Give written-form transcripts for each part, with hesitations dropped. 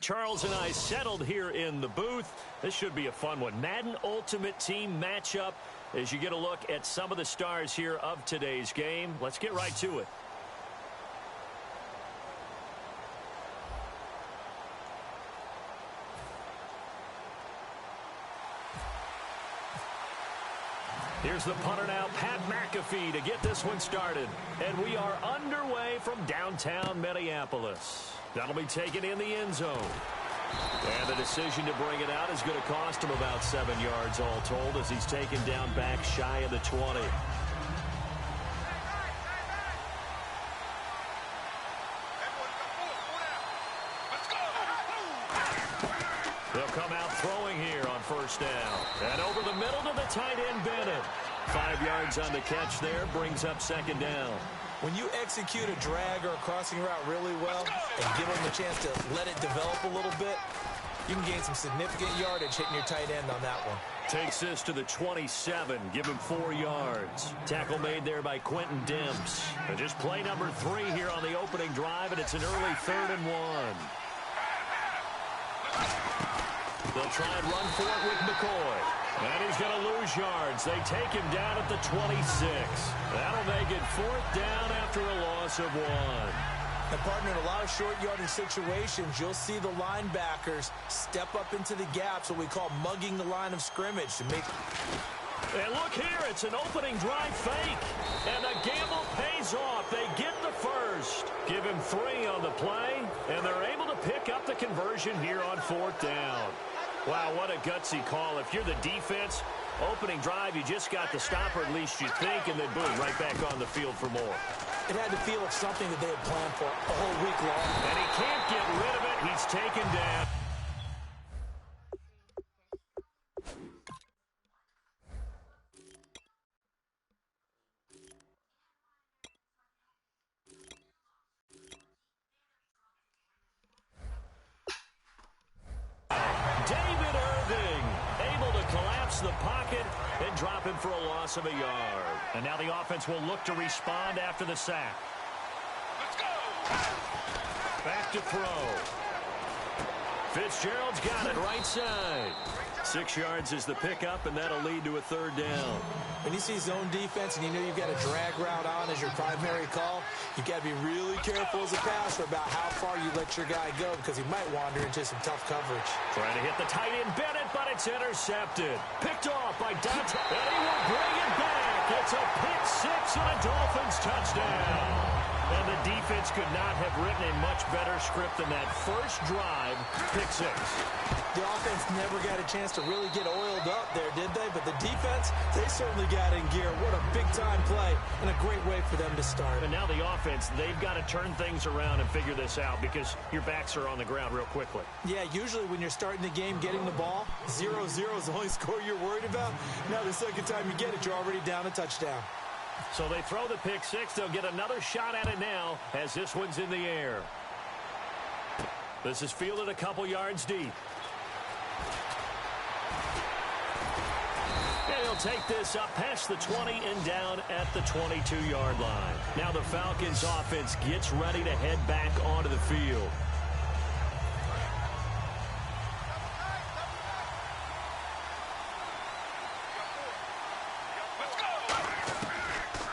Charles and I settled here in the booth. This should be a fun one. Madden Ultimate Team matchup as you get a look at some of the stars here of today's game. Let's get right to it. Here's the punter now, Pat McAfee, to get this one started. And we are underway from downtown Minneapolis. That'll be taken in the end zone. And the decision to bring it out is going to cost him about 7 yards all told as he's taken down back shy of the 20. They'll come out throwing here on first down. And over the middle to the tight end, Bennett. 5 yards on the catch there, brings up second down. When you execute a drag or a crossing route really well and give them the chance to let it develop a little bit, you can gain some significant yardage hitting your tight end on that one. Takes this to the 27, give him 4 yards. Tackle made there by Quentin Demps. And just play number 3 here on the opening drive, and it's an early 3rd and 1. They'll try and run for it with McCoy. And he's going to lose yards. They take him down at the 26. That'll make it 4th down after a loss of 1. And, partner, in a lot of short yardage situations, you'll see the linebackers step up into the gaps, what we call mugging the line of scrimmage to make. And look here, it's an opening drive fake. And the gamble pays off. They get the first. Give him 3 on the play, and they're able to pick up the conversion here on 4th down. Wow, what a gutsy call. If you're the defense, opening drive, you just got the stop, or at least you think, and then boom, right back on the field for more. It had the feel of something that they had planned for a whole week long. And he can't get rid of it. He's taken down. The pocket and drop him for a loss of a yard. And now the offense will look to respond after the sack. Let's go! Back to throw. Fitzgerald's got it right side. 6 yards is the pickup, and that'll lead to a 3rd down. When you see zone defense and you know you've got a drag route on as your primary call, you've got to be really careful as a passer about how far you let your guy go because he might wander into some tough coverage. Trying to hit the tight end, Bennett, but it's intercepted. Picked off by Dante, and he will bring it back. It's a pick 6 and a Dolphins touchdown. And the defense could not have written a much better script than that first drive, pick 6. The offense never got a chance to really get oiled up there, did they? But the defense, they certainly got in gear. What a big-time play and a great way for them to start. And now the offense, they've got to turn things around and figure this out because your backs are on the ground real quickly. Yeah, usually when you're starting the game, getting the ball, 0-0 is the only score you're worried about. Now the second time you get it, you're already down a touchdown. So they throw the pick 6. They'll get another shot at it now as this one's in the air. This is fielded a couple yards deep. And he'll take this up past the 20 and down at the 22-yard line. Now the Falcons offense gets ready to head back onto the field.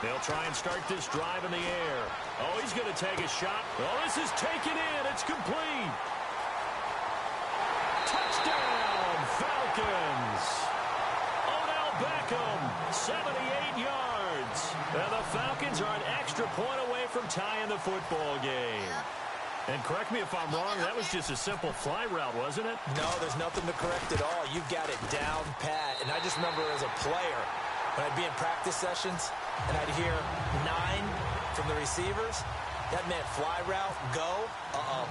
They'll try and start this drive in the air. Oh, he's going to take a shot. Oh, this is taken in. It's complete. Touchdown, Falcons. Odell Beckham, 78 yards. And the Falcons are an extra point away from tying the football game. And correct me if I'm wrong, that was just a simple fly route, wasn't it? No, there's nothing to correct at all. You've got it down pat. And I just remember as a player, when I'd be in practice sessions and I'd hear 9 from the receivers, that meant fly route, go,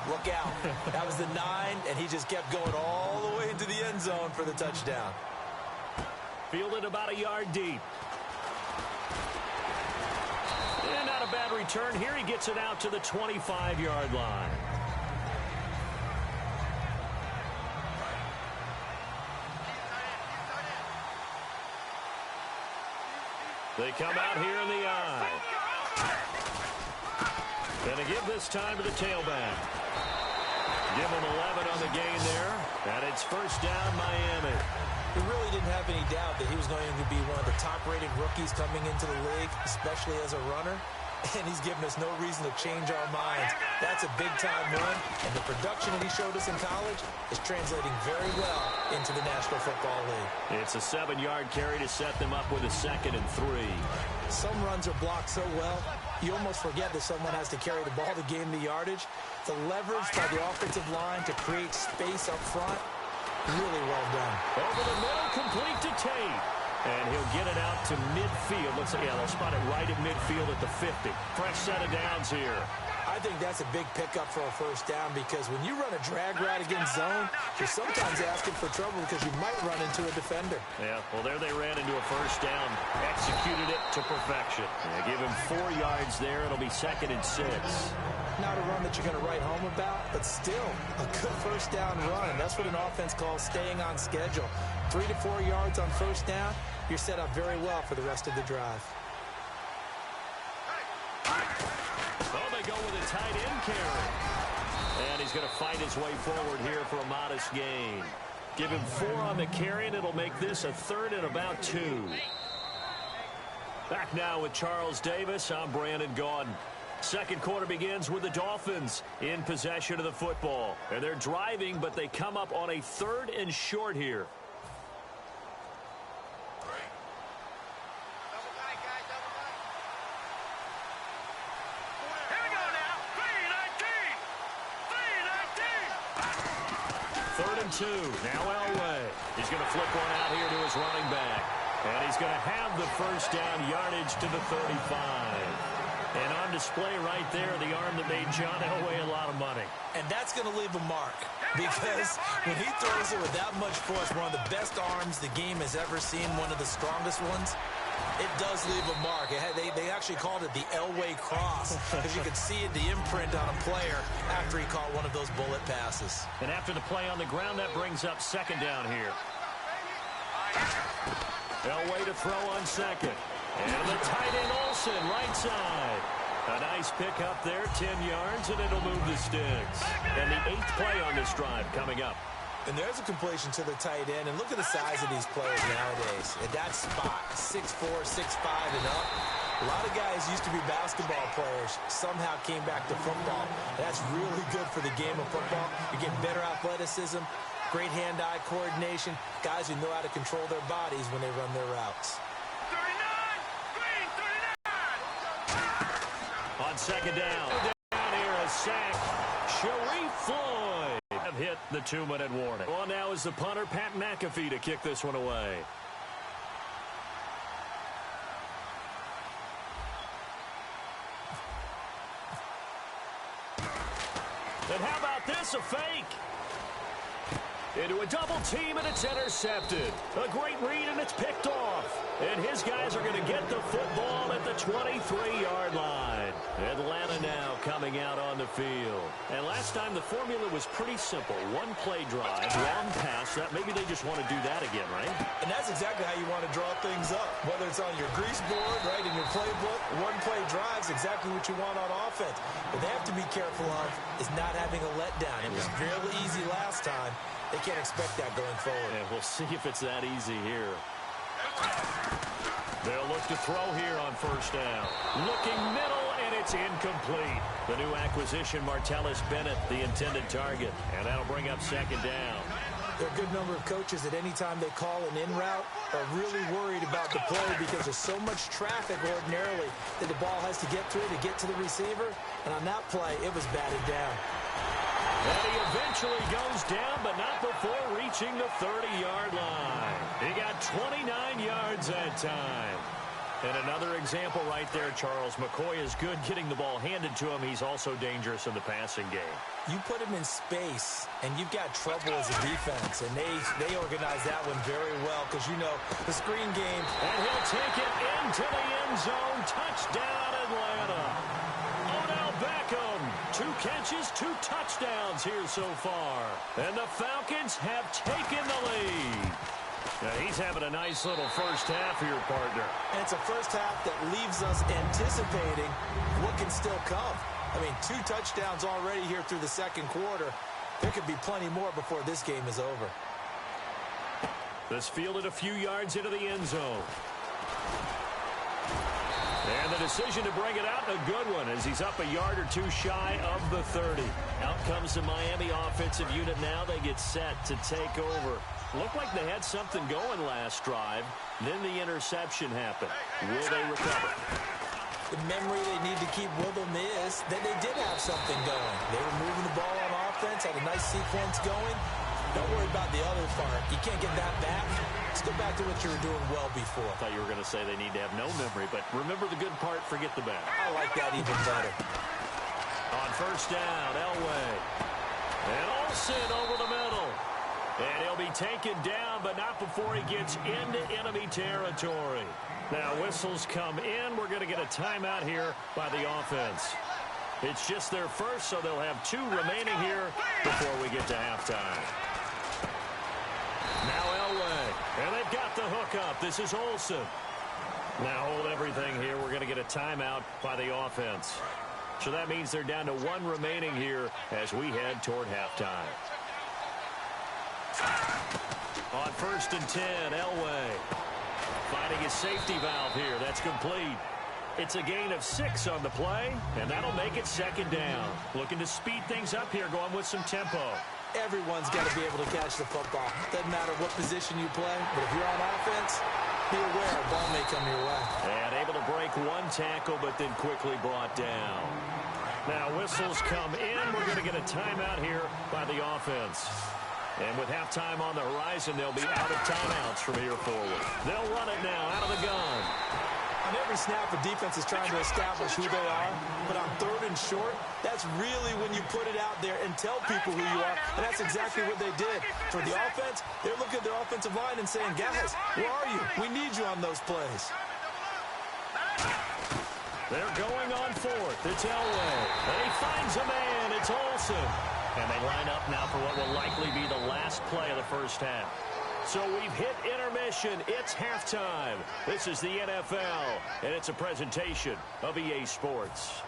look out. That was the 9, and he just kept going all the way into the end zone for the touchdown. Fielded about a yard deep. And not a bad return here. He gets it out to the 25-yard line. They come out here in the eye. Going to give this time to the tailback. Give them 11 on the gain there, and it's first down Miami. We really didn't have any doubt that he was going to be one of the top-rated rookies coming into the league, especially as a runner. And he's given us no reason to change our minds. That's a big-time run, and the production that he showed us in college is translating very well into the National Football League. It's a 7-yard carry to set them up with a 2nd and 3. Some runs are blocked so well, you almost forget that someone has to carry the ball to gain the yardage. The leverage by the offensive line to create space up front, really well done. Over the middle, complete to Tate. And he'll get it out to midfield. Looks like, yeah, they'll spot it right at midfield at the 50. Fresh set of downs here. I think that's a big pickup for a first down because when you run a drag route against zone, you're sometimes asking for trouble because you might run into a defender. Yeah, well, there they ran into a first down. Executed it to perfection. Yeah, give him 4 yards there. It'll be 2nd and 6. Not a run that you're going to write home about, but still a good first down run. That's what an offense calls staying on schedule. 3 to 4 yards on first down, you're set up very well for the rest of the drive. Oh, they go with a tight end carry. And he's going to fight his way forward here for a modest gain. Give him 4 on the carry, and it'll make this a 3rd and about 2. Back now with Charles Davis. I'm Brandon Gaudin. Second quarter begins with the Dolphins in possession of the football. And they're driving, but they come up on a 3rd and short here. Now Elway. He's going to flip one out here to his running back. And he's going to have the first down, yardage to the 35. And on display right there, the arm that made John Elway a lot of money. And that's going to leave a mark because when he throws it with that much force, one of the best arms the game has ever seen, one of the strongest ones, it does leave a mark. They actually called it the Elway cross because you could see the imprint on a player after he caught one of those bullet passes. And after the play on the ground, that brings up 2nd down here. Elway to throw on 2nd. And the tight end Olsen, right side. A nice pick up there, 10 yards, and it'll move the sticks. And the 8th play on this drive coming up. And there's a completion to the tight end. And look at the size of these players nowadays. At that spot, 6'4", 6'5", and up. A lot of guys used to be basketball players, somehow came back to football. That's really good for the game of football. You get better athleticism, great hand-eye coordination, guys who know how to control their bodies when they run their routes. 39, on 2nd down. Down here, a sack. Sharif Floyd have hit the 2-minute warning. On now is the punter, Pat McAfee, to kick this one away. And how about this, a fake? Into a double team, and it's intercepted. A great read, and it's picked off. And his guys are going to get the football at the 23-yard line. Atlanta now coming out on the field. And last time, the formula was pretty simple. One-play drive, long pass. That maybe they just want to do that again, right? And that's exactly how you want to draw things up. Whether it's on your grease board, right, in your playbook, one-play drive's exactly what you want on offense. What they have to be careful of is not having a letdown. It was fairly easy last time. They can't expect that going forward. And we'll see if it's that easy here. They'll look to throw here on first down. Looking middle, and it's incomplete. The new acquisition, Martellus Bennett, the intended target. And that'll bring up 2nd down. There are a good number of coaches that any time they call an in route are really worried about the play because there's so much traffic ordinarily that the ball has to get through to get to the receiver. And on that play, it was batted down. And he eventually goes down, but not before reaching the 30-yard line. He got 29 yards that time. And another example right there, Charles. McCoy is good getting the ball handed to him. He's also dangerous in the passing game. You put him in space, and you've got trouble as a defense. And they organize that one very well because, you know, the screen game. And he'll take it into the end zone. Touchdown, Atlanta. Odell Beckham. 2 catches, 2 touchdowns here so far. And the Falcons have taken the lead. Now he's having a nice little first half here, partner. And it's a first half that leaves us anticipating what can still come. I mean, 2 touchdowns already here through the second quarter. There could be plenty more before this game is over. This fielded a few yards into the end zone. And the decision to bring it out, a good one, as he's up a yard or two shy of the 30. Out comes the Miami offensive unit now. They get set to take over. Looked like they had something going last drive. Then the interception happened. Will they recover? The memory they need to keep with them is that they did have something going. They were moving the ball on offense, had a nice sequence going. Don't worry about the other part. You can't get that back. Let's go back to what you were doing well before. I thought you were going to say they need to have no memory, but remember the good part, forget the bad. I like that even better. On first down, Elway. And Olsen over the middle. And he'll be taken down, but not before he gets into enemy territory. Now, whistles come in. We're going to get a timeout here by the offense. It's just their first, so they'll have 2 remaining here before we get to halftime. Now Elway. And they've got the hook up. This is Olsen. Now hold everything here. We're going to get a timeout by the offense. So that means they're down to 1 remaining here as we head toward halftime. On first and 10, Elway. Finding his safety valve here. That's complete. It's a gain of 6 on the play, and that'll make it second down. Looking to speed things up here, going with some tempo. Everyone's got to be able to catch the football. Doesn't matter what position you play, but if you're on offense, be aware a ball may come your way. And able to break 1 tackle, but then quickly brought down. Now whistles come in. We're going to get a timeout here by the offense. And with halftime on the horizon, they'll be out of timeouts from here forward. They'll run it now out of the gun. On every snap, a defense is trying to establish who they are. But on 3rd and short, that's really when you put it out there and tell people who you are. And that's exactly what they did. For the offense, they're looking at their offensive line and saying, guys, where are you? We need you on those plays. They're going on 4th. It's Elway. And he finds a man. It's Olsen. And they line up now for what will likely be the last play of the first half. So we've hit intermission. It's halftime. This is the NFL, and it's a presentation of EA Sports.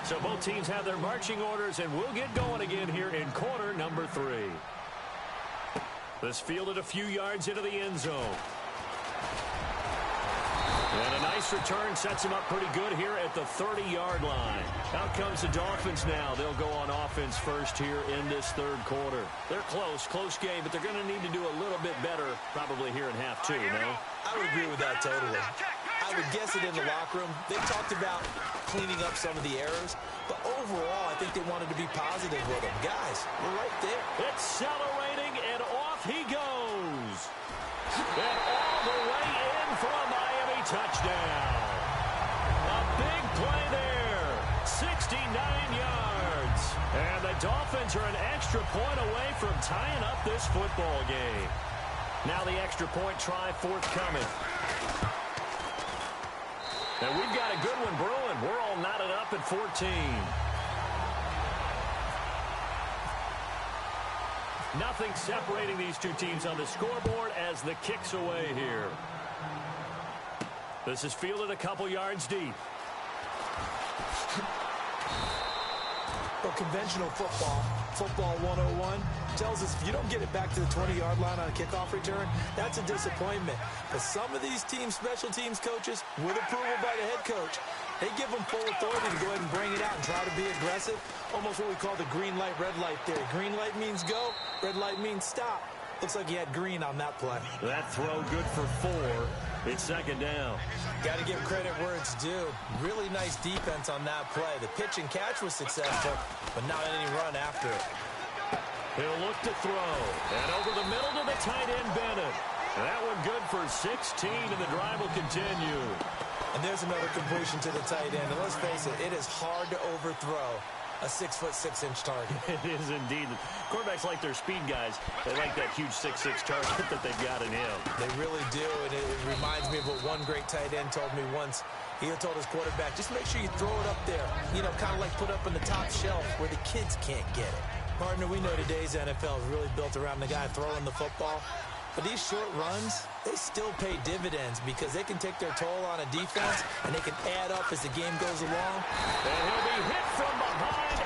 So both teams have their marching orders, and we'll get going again here in quarter number 3. This fielded a few yards into the end zone. And a nice return sets him up pretty good here at the 30-yard line. Out comes the Dolphins now. They'll go on offense first here in this 3rd quarter. They're close game, but they're going to need to do a little bit better probably here in half 2, no? I would agree with that totally. I would guess it in the locker room. They talked about cleaning up some of the errors, but overall, I think they wanted to be positive with them. Guys, we're right there. Accelerating, and off he goes. And all the way in for a Miami touchdown. A big play there. 69 yards. And the Dolphins are an extra point away from tying up this football game. Now the extra point try forthcoming. And we've got a good one brewing. We're all knotted up at 14. Nothing separating these 2 teams on the scoreboard as the kick's away here. This is fielded a couple yards deep. Well, conventional football 101, tells us if you don't get it back to the 20-yard line on a kickoff return, that's a disappointment. But some of these teams, special teams coaches, with approval by the head coach, they give them full authority to go ahead and bring it out and try to be aggressive. Almost what we call the green light, red light theory. Green light means go, red light means stop. Looks like he had green on that play. That throw good for 4. It's second down. Got to give credit where it's due. Really nice defense on that play. The pitch and catch was successful, but not any run after it. He'll look to throw. And over the middle to the tight end, Bennett. That one good for 16, and the drive will continue. And there's another completion to the tight end. And let's face it, it is hard to overthrow a 6'6" target. It is indeed. Quarterbacks like their speed guys. They like that huge 6'6" target that they've got in him. They really do, and it reminds me of what one great tight end told me once. He told his quarterback, just make sure you throw it up there. You know, kind of like put up on the top shelf where the kids can't get it. Partner, we know today's NFL is really built around the guy throwing the football. But these short runs, they still pay dividends because they can take their toll on a defense and they can add up as the game goes along. And he'll be hit from behind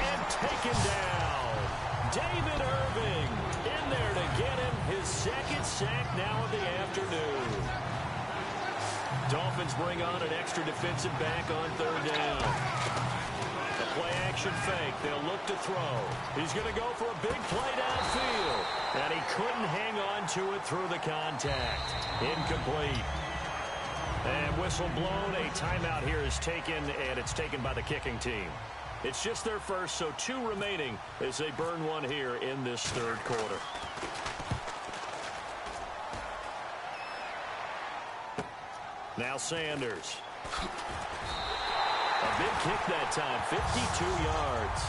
sack now of the afternoon. Dolphins bring on an extra defensive back on third down. A play-action fake. They'll look to throw. He's going to go for a big play downfield. And he couldn't hang on to it through the contact. Incomplete. And whistle blown. A timeout here is taken, and it's taken by the kicking team. It's just their first, so 2 remaining as they burn one here in this third quarter. Now Sanders. A big kick that time, 52 yards.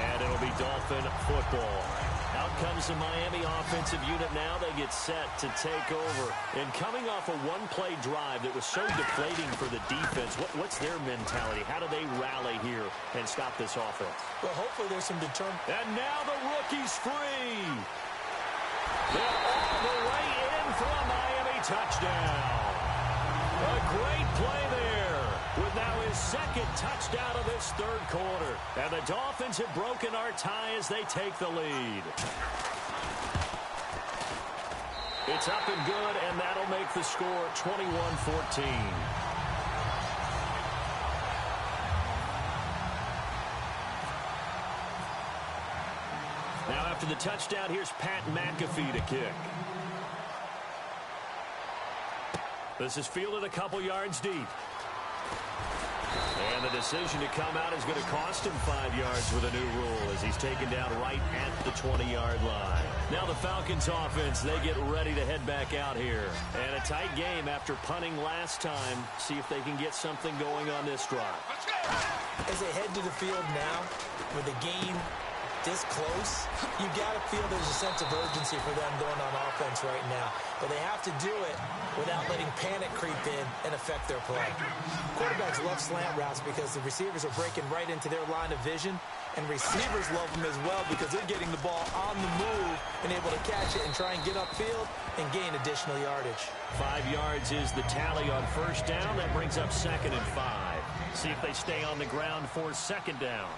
And it'll be Dolphin football. Out comes the Miami offensive unit now. They get set to take over. And coming off a one-play drive that was so deflating for the defense, what's their mentality? How do they rally here and stop this offense? Well, hopefully there's some determination. And now the rookie's free. They're all the way in for a Miami touchdown. A great play there with now his second touchdown of this third quarter. And the Dolphins have broken our tie as they take the lead. It's up and good, and that'll make the score 21-14. Now after the touchdown, here's Pat McAfee to kick. This is fielded a couple yards deep. And the decision to come out is going to cost him 5 yards with a new rule as he's taken down right at the 20-yard line. Now the Falcons offense, they get ready to head back out here. And a tight game after punting last time. See if they can get something going on this drive. As they head to the field now, with the game this close, you got to feel there's a sense of urgency for them going on offense right now. But they have to do it without letting panic creep in and affect their play. Quarterbacks love slant routes because the receivers are breaking right into their line of vision, and receivers love them as well because they're getting the ball on the move and able to catch it and try and get upfield and gain additional yardage. 5 yards is the tally on first down. That brings up 2nd and 5. See if they stay on the ground for 2nd down.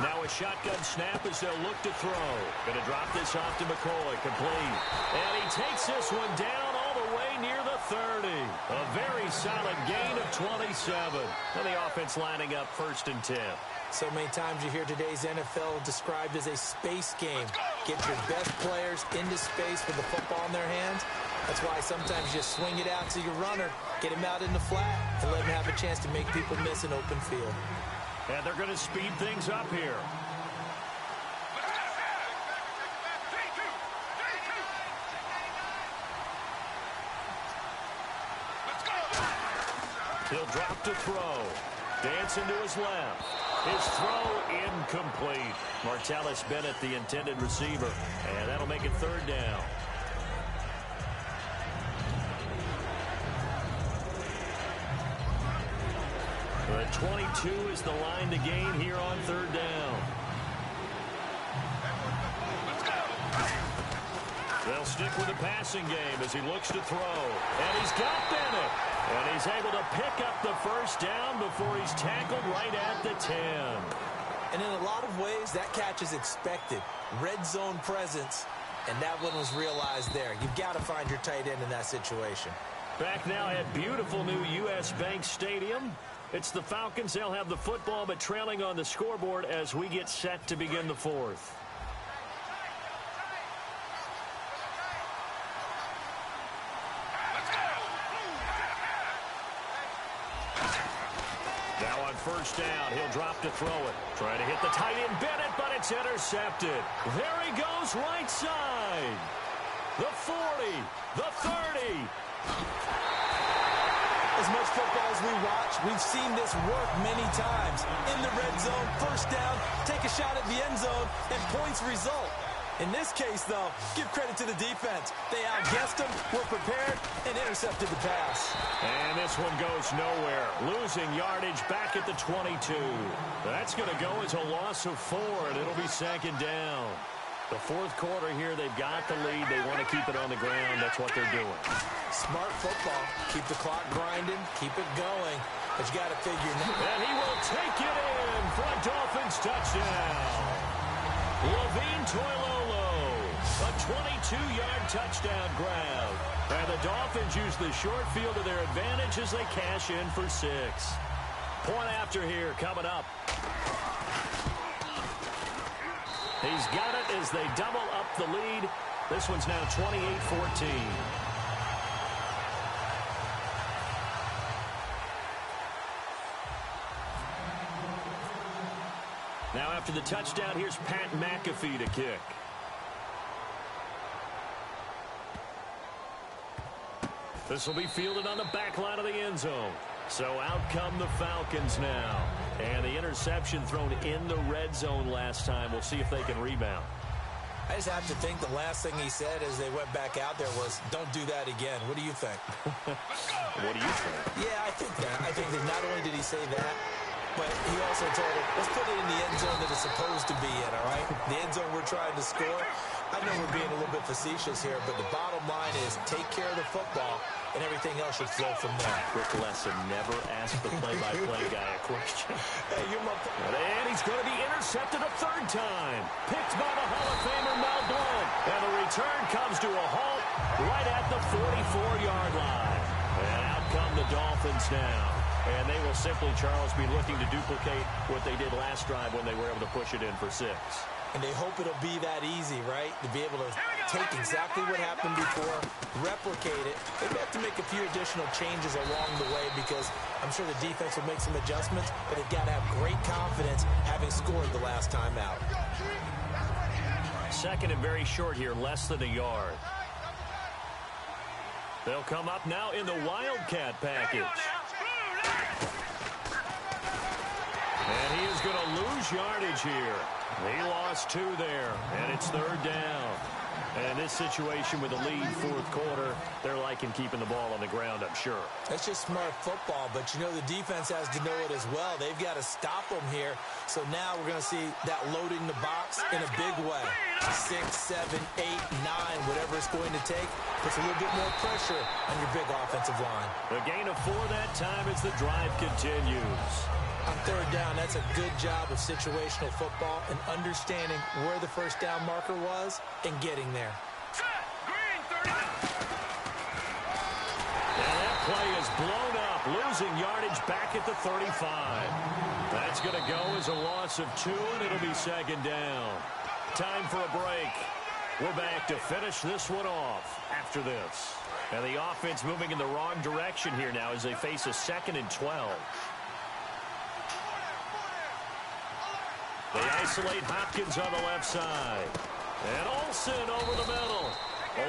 Now a shotgun snap as they'll look to throw. Going to drop this off to McCoy. Complete. And he takes this one down all the way near the 30. A very solid gain of 27. And the offense lining up 1st and 10. So many times you hear today's NFL described as a space game. Get your best players into space with the football in their hands. That's why sometimes you swing it out to your runner, get him out in the flat, and let him have a chance to make people miss an open field. And they're going to speed things up here. He'll drop to throw. Dancing to his left. His throw incomplete. Martellus Bennett, the intended receiver. And that'll make it 3rd down. The 22 is the line to gain here on 3rd down. They'll stick with the passing game as he looks to throw. And he's got Bennett. And he's able to pick up the 1st down before he's tackled right at the 10. And in a lot of ways, that catch is expected. Red zone presence, and that one was realized there. You've got to find your tight end in that situation. Back now at beautiful new U.S. Bank Stadium. It's the Falcons. They'll have the football, but trailing on the scoreboard as we get set to begin the 4th. Now on 1st down, he'll drop to throw it. Trying to hit the tight end Bennett, but it's intercepted. There he goes, right side. The 40, the 30. As much football as we watch, we've seen this work many times. In the red zone, 1st down, take a shot at the end zone, and points result. In this case, though, give credit to the defense. They outguessed them, were prepared, and intercepted the pass. And this one goes nowhere. Losing yardage back at the 22. That's going to go as a loss of 4, and it'll be 2nd down. The 4th quarter here, they've got the lead. They want to keep it on the ground. That's what they're doing. Smart football. Keep the clock grinding. Keep it going. But you got to figure. And he will take it in for a Dolphins touchdown. Levine Toilolo, a 22-yard touchdown grab. And the Dolphins use the short field to their advantage as they cash in for 6. Point after here coming up. He's got it as they double up the lead. This one's now 28-14. Now after the touchdown, here's Pat McAfee to kick. This will be fielded on the back line of the end zone. So out come the Falcons now. And the interception thrown in the red zone last time. We'll see if they can rebound. I just have to think the last thing he said as they went back out there was, don't do that again. What do you think? What do you think? Yeah, I think that. I think that not only did he say that, but he also told him, let's put it in the end zone that it's supposed to be in, all right? The end zone we're trying to score. I know we're being a little bit facetious here, but the bottom line is take care of the football, and everything else should flow from there. Quick lesson, never ask the play-by-play guy a question. Hey, you're my... And he's going to be intercepted a third time. Picked by the Hall of Famer Mel Blount. And the return comes to a halt right at the 44-yard line. And out come the Dolphins now. And they will simply, Charles, be looking to duplicate what they did last drive when they were able to push it in for 6. And they hope it'll be that easy, right? To be able to take exactly what happened before, replicate it. They have to make a few additional changes along the way because I'm sure the defense will make some adjustments, but they've got to have great confidence having scored the last time out. Second and very short here, less than a yard. They'll come up now in the Wildcat package. And he is going to lose yardage here. He lost 2 there, and it's third down. And in this situation with the lead fourth quarter, they're liking keeping the ball on the ground, I'm sure. That's just smart football, but you know the defense has to know it as well. They've got to stop them here. So now we're going to see that loading the box in a big way. 6, 7, 8, 9, whatever it's going to take, puts a little bit more pressure on your big offensive line. The gain of 4 that time as the drive continues. On third down, that's a good job of situational football and understanding where the first down marker was and getting there. And that play is blown up, losing yardage back at the 35. That's going to go as a loss of 2, and it'll be second down. Time for a break. We're back to finish this one off after this. And the offense moving in the wrong direction here now as they face a 2nd and 12. They isolate Hopkins on the left side. And Olsen over the middle.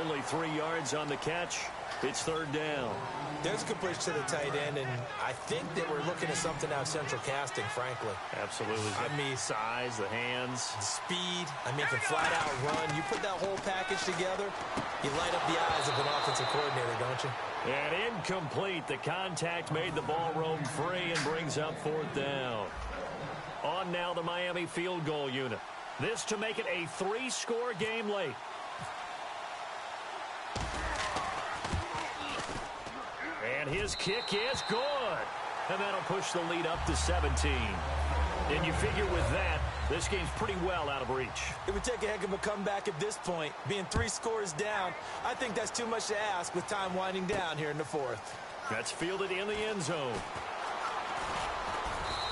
Only 3 yards on the catch. It's third down. There's a good push to the tight end, and I think that we're looking at something out of central casting, frankly. Absolutely. I mean, size, the hands. the speed. I mean, can flat out run. You put that whole package together, you light up the eyes of an offensive coordinator, don't you? And incomplete. The contact made the ball roam free and brings up fourth down. On now the Miami field goal unit. This to make it a 3-score game late. And his kick is good. And that'll push the lead up to 17. And you figure with that, this game's pretty well out of reach. It would take a heck of a comeback at this point. Being 3 scores down, I think that's too much to ask with time winding down here in the fourth. That's fielded in the end zone.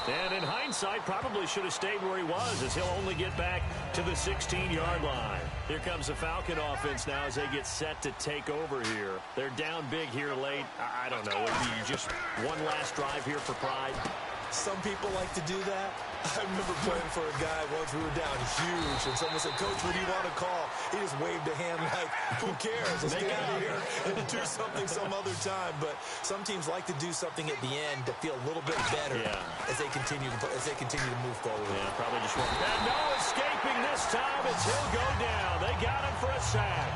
And in hindsight, probably should have stayed where he was as he'll only get back to the 16-yard line. Here comes the Falcon offense now as they get set to take over here. They're down big here late. I don't know. You just one last drive here for pride. Some people like to do that. I remember playing for a guy once we were down huge, and someone said, "Coach, what do you want to call?" He just waved a hand like, who cares? Let's get out of here and do something some other time. But some teams like to do something at the end to feel a little bit better as they continue to move forward. Yeah, probably just one. And no escaping this time as he'll go down. They got him for a sack.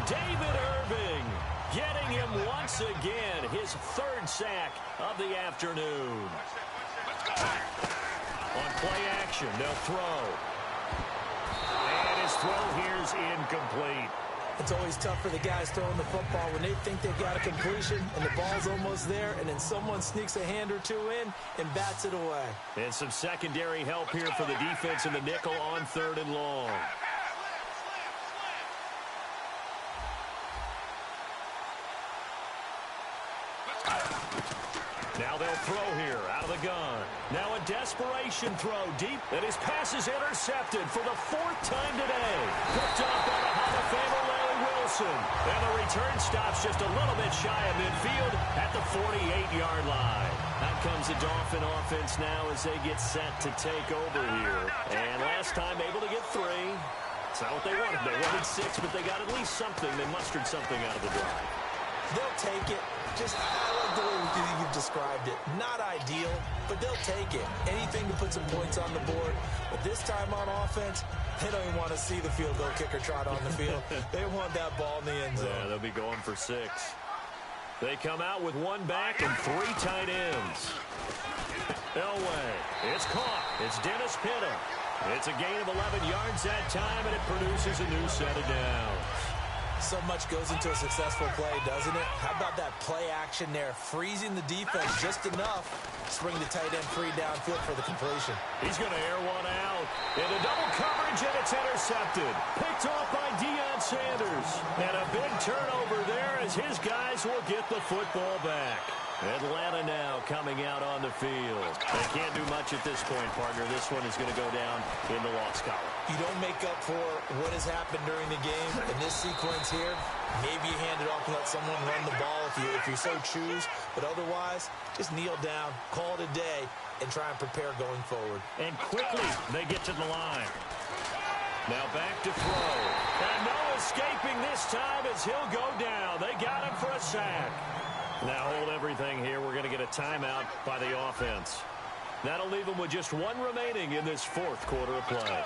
David Irving getting him once again, his 3rd sack of the afternoon. On play action, they'll throw. And his throw here's incomplete. It's always tough for the guys throwing the football when they think they've got a completion and the ball's almost there, and then someone sneaks a hand or two in and bats it away. And some secondary help here for the defense in the nickel on 3rd and long. Now they'll throw here out of the gun. Now a desperation throw deep, and his pass is intercepted for the 4th time today. Picked up by the Hall of Famer Larry Wilson. And the return stops just a little bit shy of midfield at the 48-yard line. Out comes the Dolphin offense now as they get set to take over here. And last time able to get 3. It's not what they wanted. They wanted 6, but they got at least something. They mustered something out of the drive. They'll take it. Just, I like the way you've described it. Not ideal, but they'll take it. Anything to put some points on the board. But this time on offense, they don't even want to see the field goal kicker trot on the field. They want that ball in the end zone. Yeah, they'll be going for 6. They come out with 1 back and 3 tight ends. Elway. It's caught. It's Dennis Pitta. It's a gain of 11 yards that time, and it produces a new set of downs. So much goes into a successful play, doesn't it? How about that play action there, freezing the defense just enough to bring the tight end free downfield for the completion. He's going to air one out. Into double coverage, and it's intercepted. Picked off by Deion Sanders. And a big turnover there as his guys will get the football back. Atlanta now coming out on the field. They can't do much at this point, partner. This one is going to go down in the loss column. You don't make up for what has happened during the game. In this sequence here, maybe you hand it off and let someone run the ball if you so choose. But otherwise, just kneel down, call it a day, and try and prepare going forward. And quickly, they get to the line. Now back to throw. And no escaping this time as he'll go down. They got him for a sack. Now hold everything here. We're going to get a timeout by the offense. That'll leave them with just 1 remaining in this 4th quarter of play.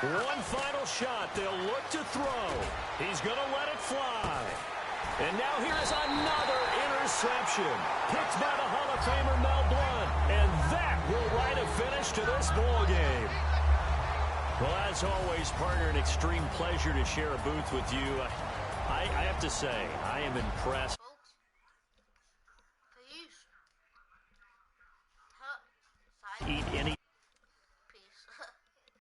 1 final shot. They'll look to throw. He's going to let it fly. And now here is another interception. Picked by the Hall of Famer Mel Blount. And that will write a finish to this ball game. Well, as always, partner, an extreme pleasure to share a booth with you. I have to say, I am impressed. Eat any